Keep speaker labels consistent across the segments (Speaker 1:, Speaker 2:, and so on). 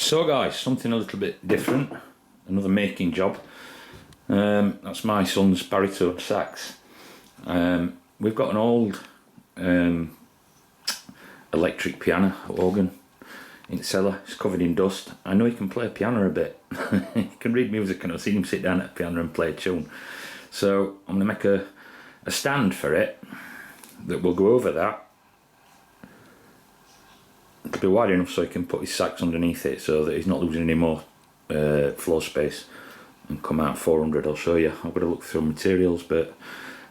Speaker 1: So guys, something a little bit different, another making job. That's my son's baritone sax. We've got an old electric piano organ in the cellar. It's covered in dust. I know he can play piano a bit. He can read music, and I've seen him sit down at a piano and play a tune. So I'm going to make a stand for it that will go over that. It'll be wide enough so he can put his sax underneath it, so that he's not losing any more floor space, and come out 400. I'll show you. I've got to look through materials, but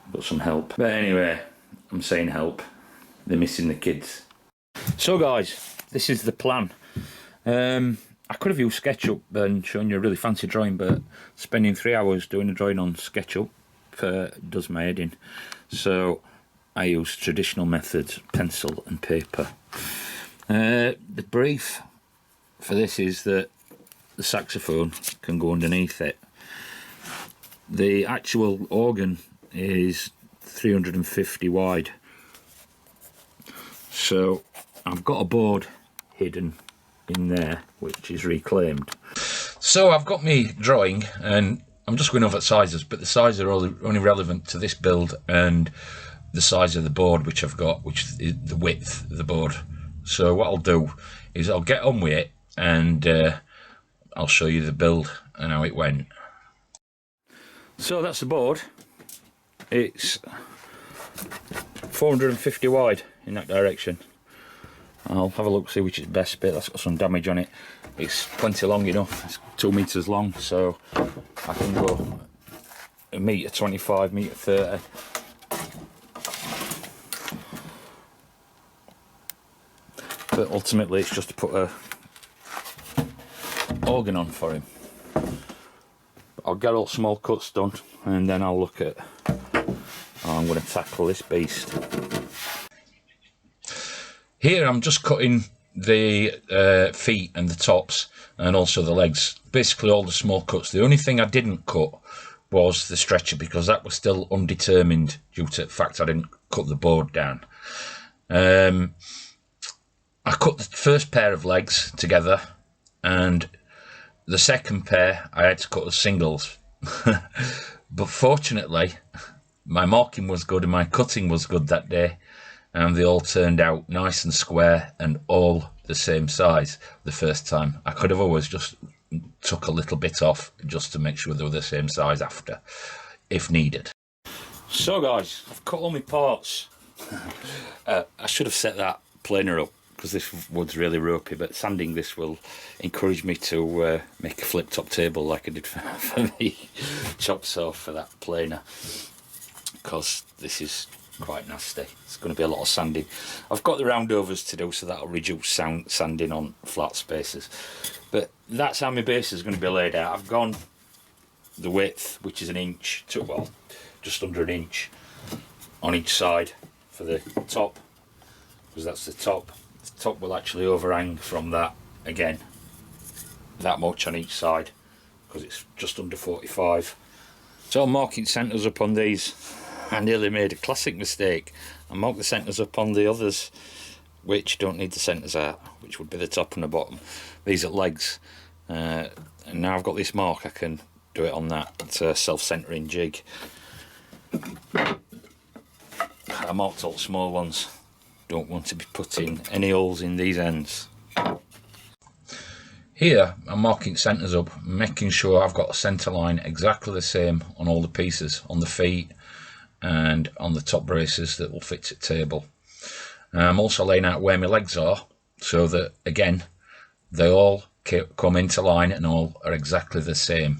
Speaker 1: I've got some help. But anyway, I'm saying help, they're missing the kids. So guys, this is the plan. I could have used SketchUp and shown you a really fancy drawing, but spending 3 hours doing a drawing on SketchUp does my head in. So I use traditional methods, pencil and paper. The brief for this is that the saxophone can go underneath it. The actual organ is 350 wide. So I've got a board hidden in there which is reclaimed. So I've got me drawing, and I'm just going over the sizes, but the sizes are only relevant to this build and the size of the board which I've got, which is the width of the board. So what I'll do is I'll get on with it, and I'll show you the build and how it went. So that's the board. It's 450 wide in that direction. I'll have a look, see which is the best bit. That's got some damage on it. It's plenty long enough. It's 2 meters long, so I can go 1.25 meters, 1.30 meters. But ultimately it's just to put a organ on for him. I'll get all small cuts done, and then I'll look at how I'm going to tackle this beast. Here I'm just cutting the feet and the tops, and also the legs. Basically all the small cuts. The only thing I didn't cut was the stretcher, because that was still undetermined due to the fact I didn't cut the board down. I cut the first pair of legs together, and the second pair I had to cut as singles. But fortunately my marking was good and my cutting was good that day, and they all turned out nice and square and all the same size the first time. I could have always just took a little bit off just to make sure they were the same size after, if needed. So guys, I've cut all my parts. I should have set that planer up, because this wood's really ropey, but sanding this will encourage me to make a flip top table like I did for the chop saw for that planer, because this is quite nasty. It's going to be a lot of sanding. I've got the roundovers to do, so that'll reduce sanding on flat spaces. But that's how my base is going to be laid out. I've gone the width, which is an inch, well, just under an inch on each side for the top, because that's the top. The top will actually overhang from that again, that much on each side, because it's just under 45. So I'm marking centres up on these. I nearly made a classic mistake. I marked the centres up on the others which don't need the centres out, which would be the top and the bottom. These are legs, and now I've got this mark, I can do it on that. It's a self-centering jig. I marked all the small ones. Don't want to be putting any holes in these ends. Here I'm marking centres up, making sure I've got a centre line exactly the same on all the pieces, on the feet and on the top braces that will fit the table. I'm also laying out where my legs are, so that again they all come into line and all are exactly the same.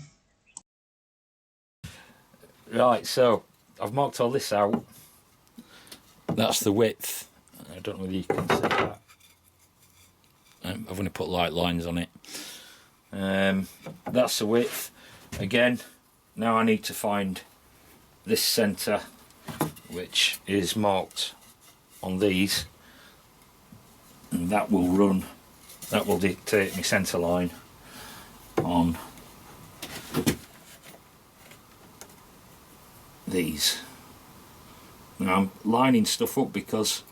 Speaker 1: Right, so I've marked all this out. That's the width. I don't know whether you can see that. I've only put light lines on it. That's the width. Again, now I need to find this centre, which is marked on these, and that will dictate my centre line on these. Now I'm lining stuff up because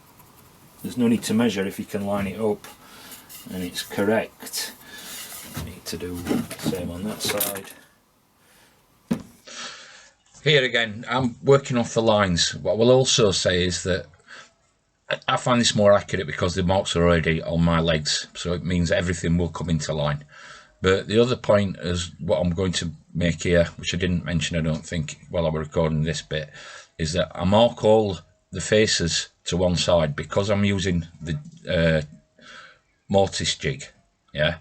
Speaker 1: there's no need to measure if you can line it up and it's correct. to do the same on that side. Here again, I'm working off the lines. What I will also say is that I find this more accurate because the marks are already on my legs, so it means everything will come into line. But the other point is what I'm going to make here, which I didn't mention, I don't think, while I was recording this bit, is that I mark all the faces to one side because I'm using the mortise jig. Yeah.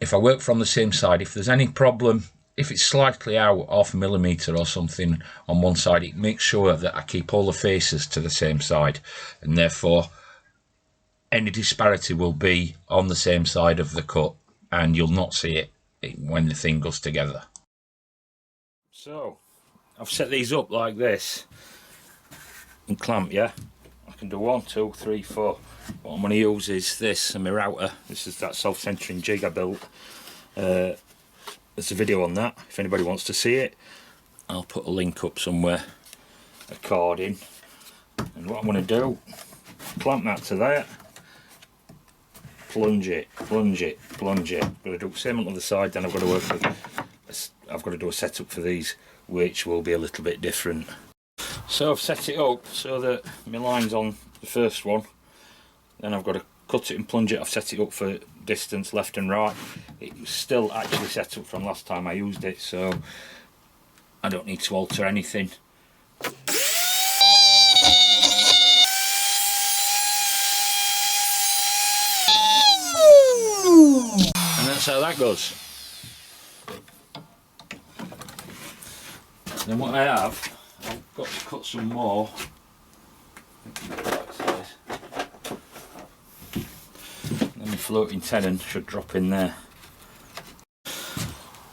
Speaker 1: If I work from the same side, if there's any problem, if it's slightly out half a millimetre or something on one side, it makes sure that I keep all the faces to the same side, and therefore any disparity will be on the same side of the cut, and you'll not see it when the thing goes together. So I've set these up like this and clamp, yeah. I can do 1, 2, 3, 4. What I'm going to use is this and my router. This is that self-centering jig I built. There's a video on that if anybody wants to see it. I'll put a link up somewhere, a card in. And what I'm going to do, clamp that to there, plunge it, plunge it, plunge it. I'm going to do the same on the other side. Then I've got to work with, I've got to do a setup for these, which will be a little bit different. So I've set it up so that my line's on the first one. Then I've got to cut it and plunge it. I've set it up for distance left and right. It's still actually set up from last time I used it, so I don't need to alter anything. And that's how that goes. Then what I have, I've got to cut some more. Then my floating tenon should drop in there.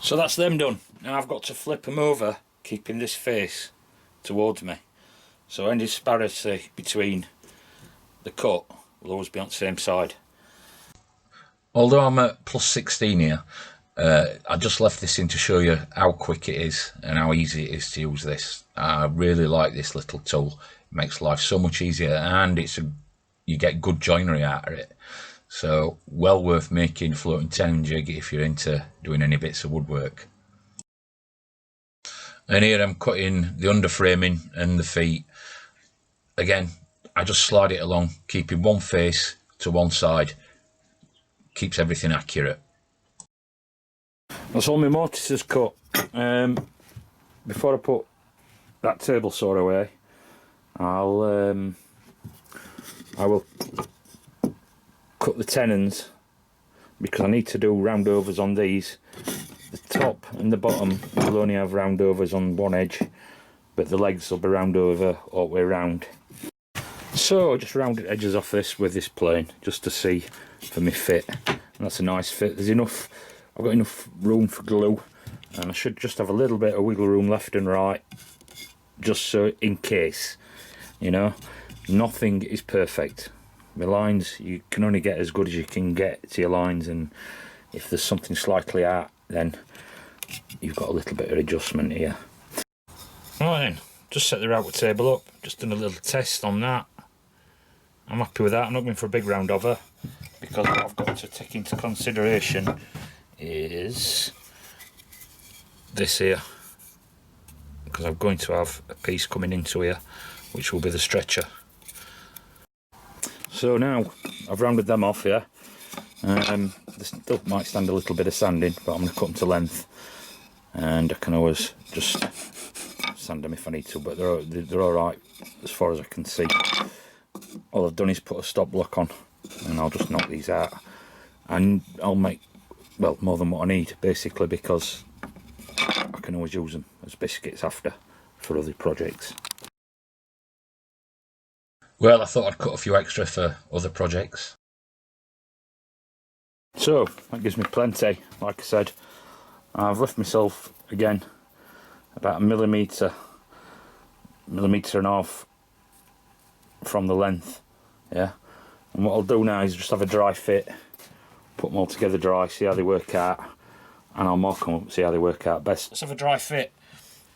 Speaker 1: So that's them done. Now I've got to flip them over, keeping this face towards me. So any disparity between the cut will always be on the same side. Although I'm at +16 here, I just left this in to show you how quick it is and how easy it is to use this. I really like this little tool. It makes life so much easier, and you get good joinery out of it. So well worth making floating tenon jig if you're into doing any bits of woodwork. And here I'm cutting the underframing and the feet. Again, I just slide it along, keeping one face to one side. Keeps everything accurate. That's all my mortises cut. Before I put that table saw away, I will cut the tenons, because I need to do roundovers on these. The top and the bottom will only have roundovers on one edge, but the legs will be roundover all the way around. So I just rounded edges off this with this plane just to see for me fit, and that's a nice fit. There's enough, I've got enough room for glue, and I should just have a little bit of wiggle room left and right, just so in case, you know. Nothing is perfect. My lines, you can only get as good as you can get to your lines, and if there's something slightly out, then you've got a little bit of adjustment here. Right then, just set the router table up, just done a little test on that. I'm happy with that. I'm not going for a big round over, because what I've got to take into consideration is this here, because I'm going to have a piece coming into here which will be the stretcher. So now I've rounded them off here. They still might stand a little bit of sanding, but I'm going to cut them to length, and I can always just sand them if I need to, but they're alright as far as I can see. All I've done is put a stop block on, and I'll just knock these out, and I'll make, well, more than what I need basically, because I can always use them as biscuits after for other projects. Well, I thought I'd cut a few extra for other projects. So that gives me plenty. Like I said, I've left myself again about a millimetre and a half from the length, yeah. And what I'll do now is just have a dry fit, put them all together dry, see how they work out, and I'll mark them up, see how they work out best. Let's have a dry fit.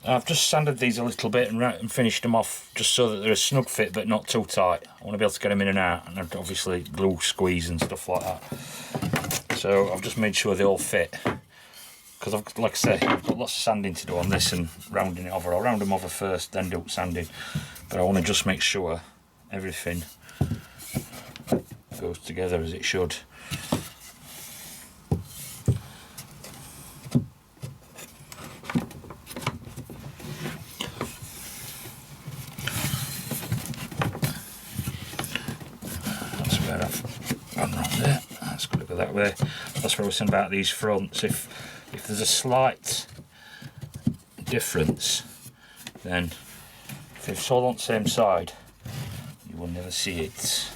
Speaker 1: I've just sanded these a little bit and finished them off just so that they're a snug fit but not too tight. I want to be able to get them in and out, and obviously glue, squeeze and stuff like that. So I've just made sure they all fit, because like I say, I've got lots of sanding to do on this and rounding it over. I'll round them over first, then do sanding, but I want to just make sure everything goes together as it should. That's where I've gone wrong there. That's got to go that way. That's what I was saying about these fronts. If there's a slight difference, then if it's all on the same side, you will never see it.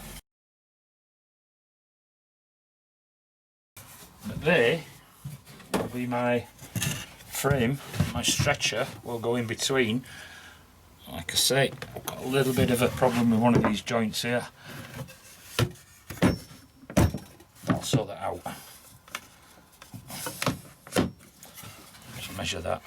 Speaker 1: But there will be my frame. My stretcher will go in between. Like I say, I've got a little bit of a problem with one of these joints here. I'll sort that out. Just measure that.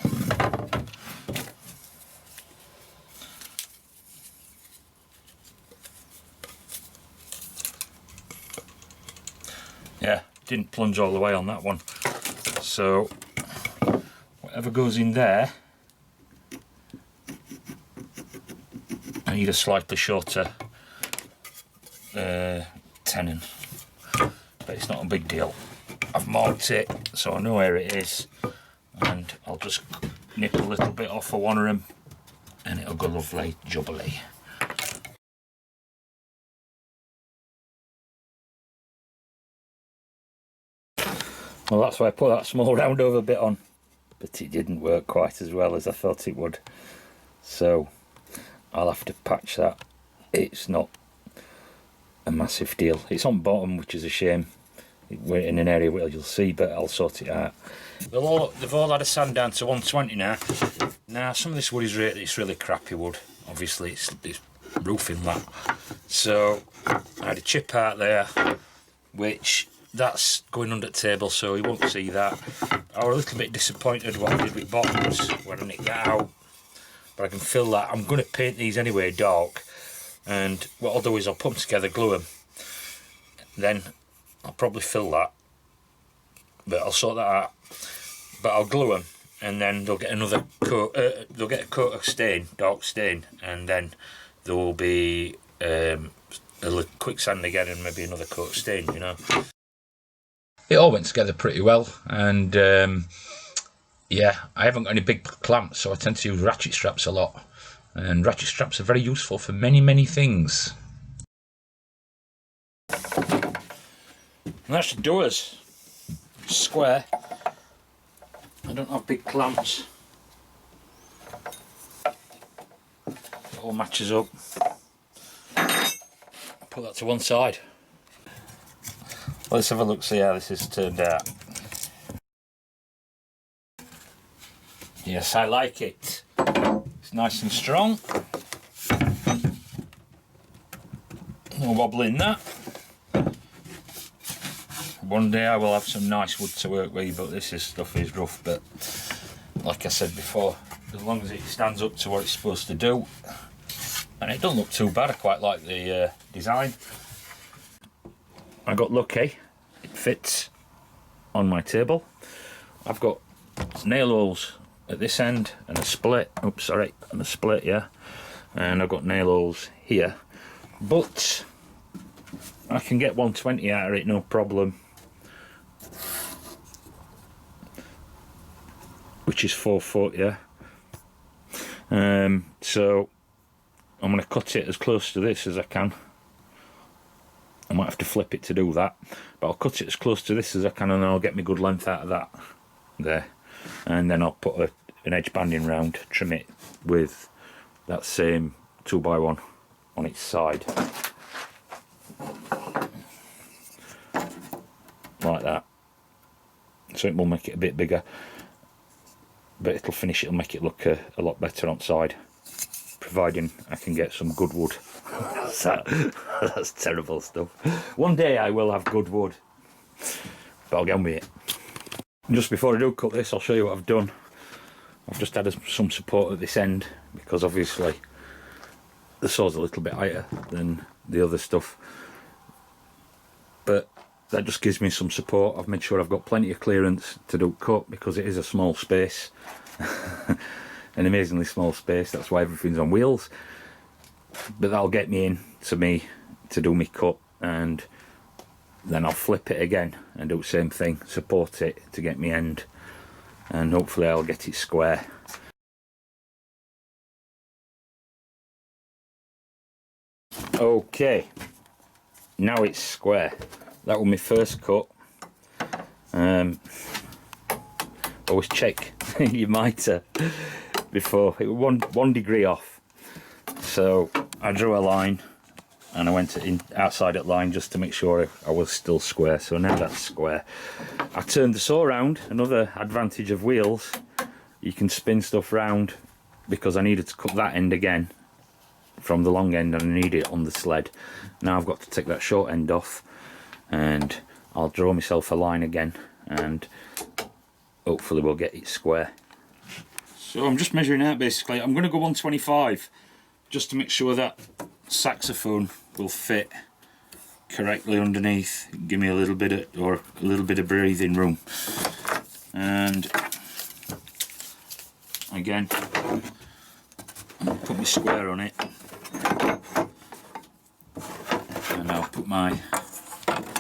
Speaker 1: Yeah, didn't plunge all the way on that one. So whatever goes in there, I need a slightly shorter tenon, but it's not a big deal. I've marked it so I know where it is, and I'll just nip a little bit off of one of them and it'll go lovely jubbly. Well, that's why I put that small round over bit on, but it didn't work quite as well as I thought it would, so I'll have to patch that. It's not a massive deal. It's on bottom, which is a shame. We're in an area where you'll see, but I'll sort it out. They've all had a sand down to 120 now. Now some of this wood is really crappy wood. Obviously it's roofing that. So I had a chip out there, which that's going under the table, so you won't see that. I was a little bit disappointed what I did with bottoms when I nicked that out, but I can fill that. I'm going to paint these anyway dark, and what I'll do is I'll put them together, glue them, then I'll probably fill that, but I'll sort that out. But I'll glue them, and then they'll get another coat. They'll get a coat of stain, dark stain, and then there will be a quick sand again, and maybe another coat of stain. You know. It all went together pretty well, and yeah, I haven't got any big clamps, so I tend to use ratchet straps a lot, and ratchet straps are very useful for many things. And that should do us. Square. I don't have big clamps. It all matches up. Put that to one side. Let's have a look, see how this has turned out. Yes, I like it. It's nice and strong. No wobble in that. One day I will have some nice wood to work with, but this stuff is rough. But like I said before, as long as it stands up to what it's supposed to do, and it doesn't look too bad. I quite like the design. I got lucky, it fits on my table. I've got nail holes at this end and a split, oops sorry, and a split, yeah, and I've got nail holes here, but I can get 120 out of it, no problem, which is 4 foot, yeah. So I'm going to cut it as close to this as I can. I might have to flip it to do that, but I'll cut it as close to this as I can, and I'll get my good length out of that there, and then I'll put an edge banding round, trim it with that same 2x1 on its side, like that. So it will make it a bit bigger, but it'll make it look a lot better on side, providing I can get some good wood. That's terrible stuff. One day I will have good wood, but I'll get on with it. Just before I do cut this, I'll show you what I've done. I've just added some support at this end, because obviously the saw's a little bit higher than the other stuff, but that just gives me some support. I've made sure I've got plenty of clearance to do cut, because it is a small space. An amazingly small space, that's why everything's on wheels. But that'll get me in to do me cut, and then I'll flip it again and do the same thing, support it to get me end, and hopefully I'll get it square. Okay, now it's square. That was my first cut. Always check your mitre before. It was one degree off, so I drew a line and I went in outside that line just to make sure I was still square. So now that's square. I turned the saw round. Another advantage of wheels, you can spin stuff round, because I needed to cut that end again from the long end and I need it on the sled. Now I've got to take that short end off, and I'll draw myself a line again, and hopefully we'll get it square. So I'm just measuring out basically. I'm going to go 125 just to make sure that saxophone will fit correctly underneath, give me a little bit of breathing room. And again, I'll put my square on it, and I'll put my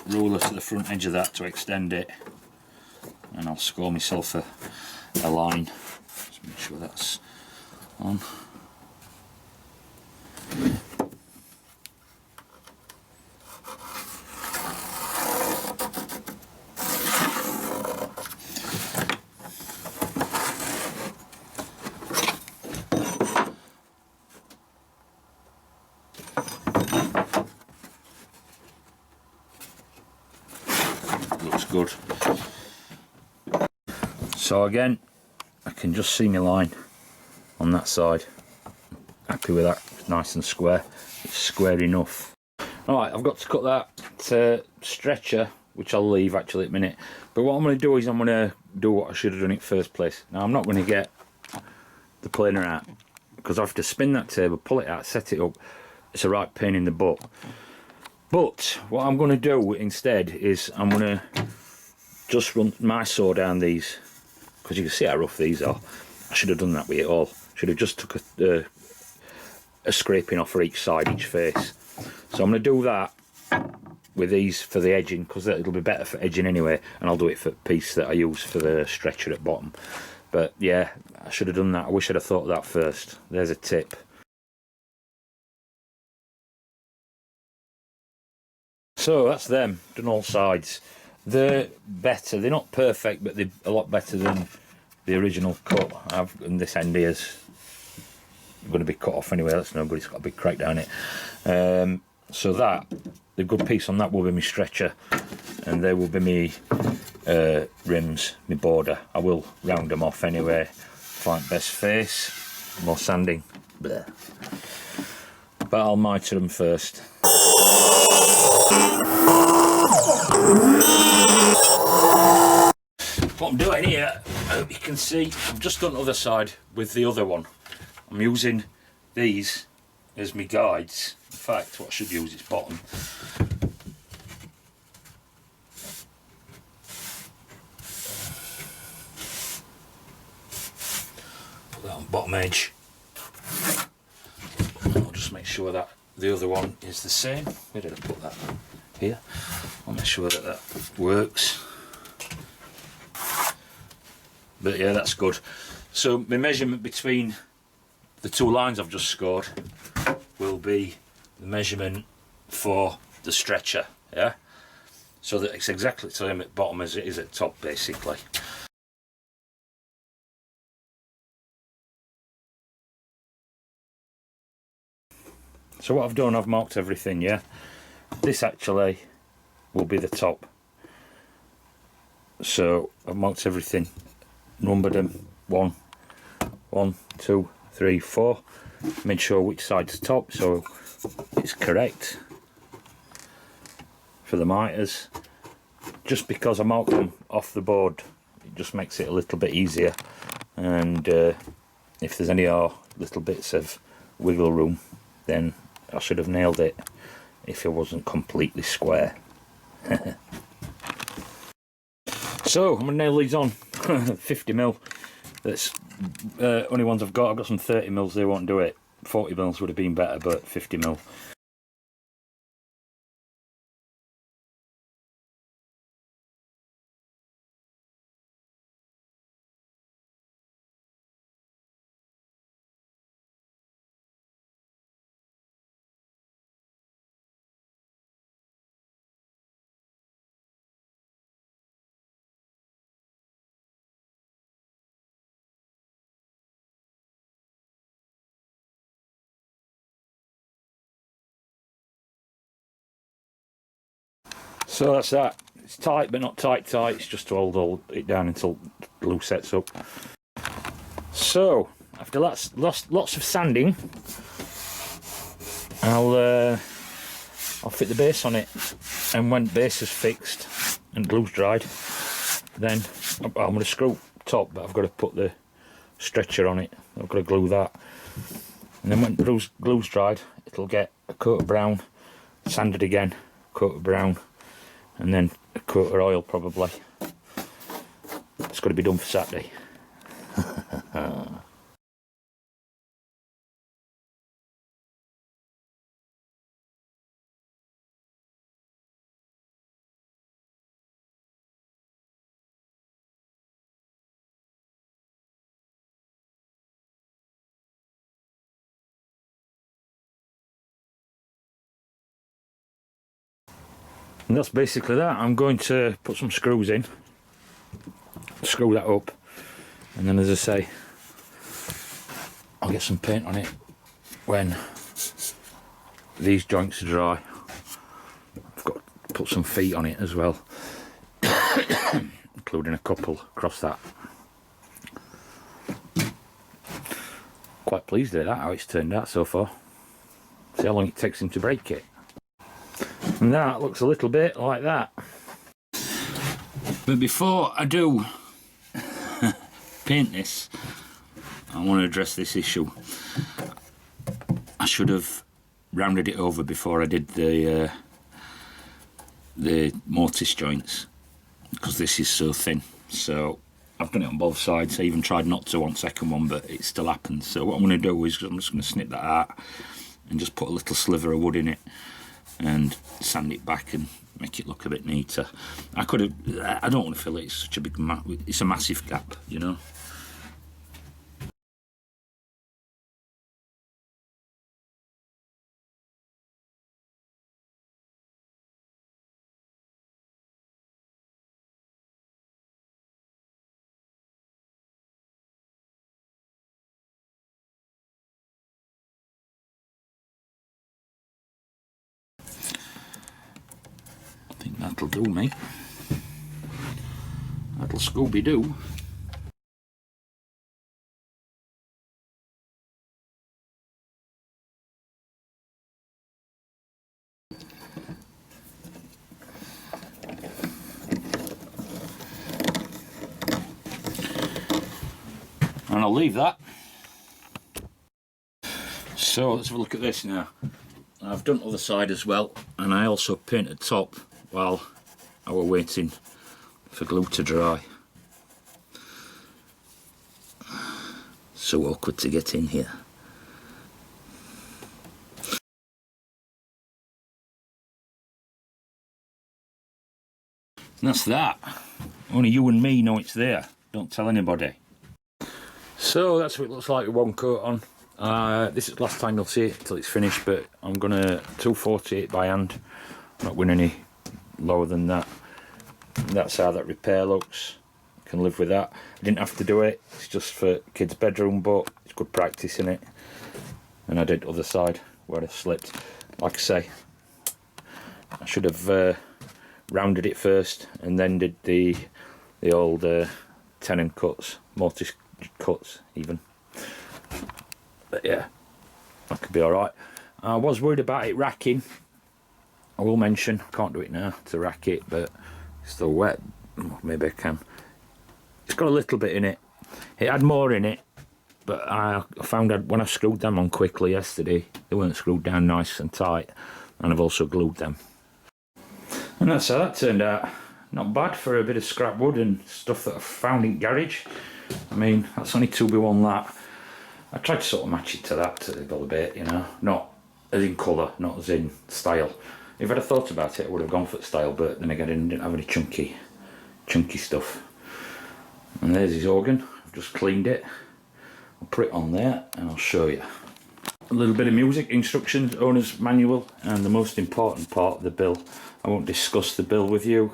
Speaker 1: ruler to the front edge of that to extend it, and I'll score myself a line. Just make sure that's on. Looks good. So again, I can just see my line on that side. Happy with that, nice and square. It's square enough. Alright, I've got to cut that stretcher, which I'll leave actually in a minute. But what I'm going to do is I'm going to do what I should have done in the first place. Now I'm not going to get the planer out, because I have to spin that table, pull it out, set it up. It's a right pain in the butt. But what I'm going to do instead is I'm going to just run my saw down these, because you can see how rough these are. I should have done that with it all. Should have just took a scraping off for each side, each face. So I'm going to do that with these for the edging, because it'll be better for edging anyway, and I'll do it for the piece that I use for the stretcher at bottom. But yeah, I should have done that. I wish I'd have thought of that first. There's a tip. So that's them, done all sides. They're better, they're not perfect, but they're a lot better than the original cut. And this end here's going to be cut off anyway, that's no good, it's got a big crack down it. So that, the good piece on that will be my stretcher, and there will be me rims, my border. I will round them off anyway, find best face, more sanding. Blech. But I'll mitre them first. What I'm doing here, I hope you can see, I've just done the other side with the other one. I'm using these as my guides. In fact, what I should use is bottom. Put that on bottom edge. I'll just make sure that the other one is the same. Where did I put that? Here. I'll make sure that that works. But yeah, that's good. So my measurement between the two lines I've just scored will be the measurement for the stretcher, yeah? So that it's exactly the same at bottom as it is at top, basically. So what I've done, I've marked everything, yeah? This actually will be the top. So I've marked everything, numbered them, 1, 2, 3, 4. Made sure which side's top so it's correct for the miters. Just because I marked them off the board, it just makes it a little bit easier. And if there's any little bits of wiggle room, then I should have nailed it if it wasn't completely square.
Speaker 2: So I'm going to nail these on. 50mm. That's only ones I've got. I've got some 30mm, they won't do it. 40mm would have been better, but 50mm. So that's that. It's tight, but not tight. It's just to hold it down until glue sets up. So after lots of sanding, I'll fit the base on it, and when base is fixed and glue's dried, then I'm going to screw top, but I've got to put the stretcher on it. I've got to glue that, and then when glue's dried, it'll get a coat of brown, sanded again, coat of brown, and then a coat of oil probably. It's got to be done for Saturday. And that's basically that. I'm going to put some screws in, screw that up, and then, as I say, I'll get some paint on it when these joints are dry. I've got to put some feet on it as well, including a couple across that. Quite pleased with that, how it's turned out so far. See how long it takes him to break it. And that looks a little bit like that. But before I do paint this, I want to address this issue. I should have rounded it over before I did the mortise joints, because this is so thin. So I've done it on both sides. I even tried not to on second one, but it still happens. So what I'm going to do is I'm just going to snip that out and just put a little sliver of wood in it and sand it back and make it look a bit neater. I could have, I don't want to fill it, it's such a big, it's a massive gap, you know. I think that'll do, mate. That'll Scooby-Doo. And I'll leave that. So let's have a look at this now. I've done the other side as well, and I also painted top while I were waiting for glue to dry. So awkward to get in here. And that's that. Only you and me know it's there. Don't tell anybody. So that's what it looks like with one coat on. This is the last time you'll see it till it's finished, but I'm gonna 240 it by hand. I'm not going any lower than that. And that's how that repair looks. Can live with that. I didn't have to do it. It's just for kids' bedroom, but it's good practice in it. And I did the other side where I slipped. Like I say, I should have rounded it first and then did the old tenon cuts, mortise cuts even. But yeah, that could be alright. I was worried about it racking. I will mention, I can't do it now to rack it, but it's still wet. Maybe I can. It's got a little bit in it. It had more in it, but I found out when I screwed them on quickly yesterday, they weren't screwed down nice and tight, and I've also glued them. And that's how that turned out. not bad for a bit of scrap wood and stuff that I found in garage. I mean, that's only 2B1 that. I tried to sort of match it to that a little bit, you know, not as in colour, not as in style. If I'd have thought about it, I would have gone for the style, but then again, I didn't have any chunky stuff. And there's his organ. I've just cleaned it. I'll put it on there and I'll show you. A little bit of music, instructions, owner's manual, and the most important part of the bill. I won't discuss the bill with you.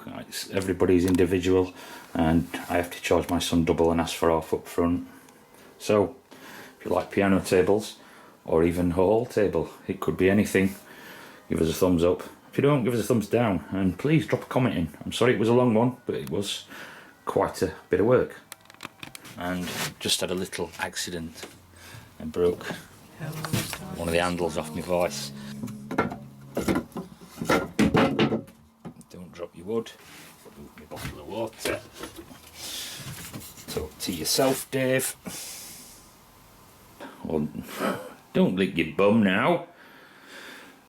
Speaker 2: Everybody's individual, and I have to charge my son double and ask for half up front. So, if you like piano tables, or even a hall table, it could be anything, give us a thumbs up. If you don't, give us a thumbs down, and please drop a comment in. I'm sorry it was a long one, but it was quite a bit of work. And just had a little accident and broke one of the handles off my voice. Don't drop your wood. My bottle of water. Talk to yourself, Dave. Well, don't lick your bum now.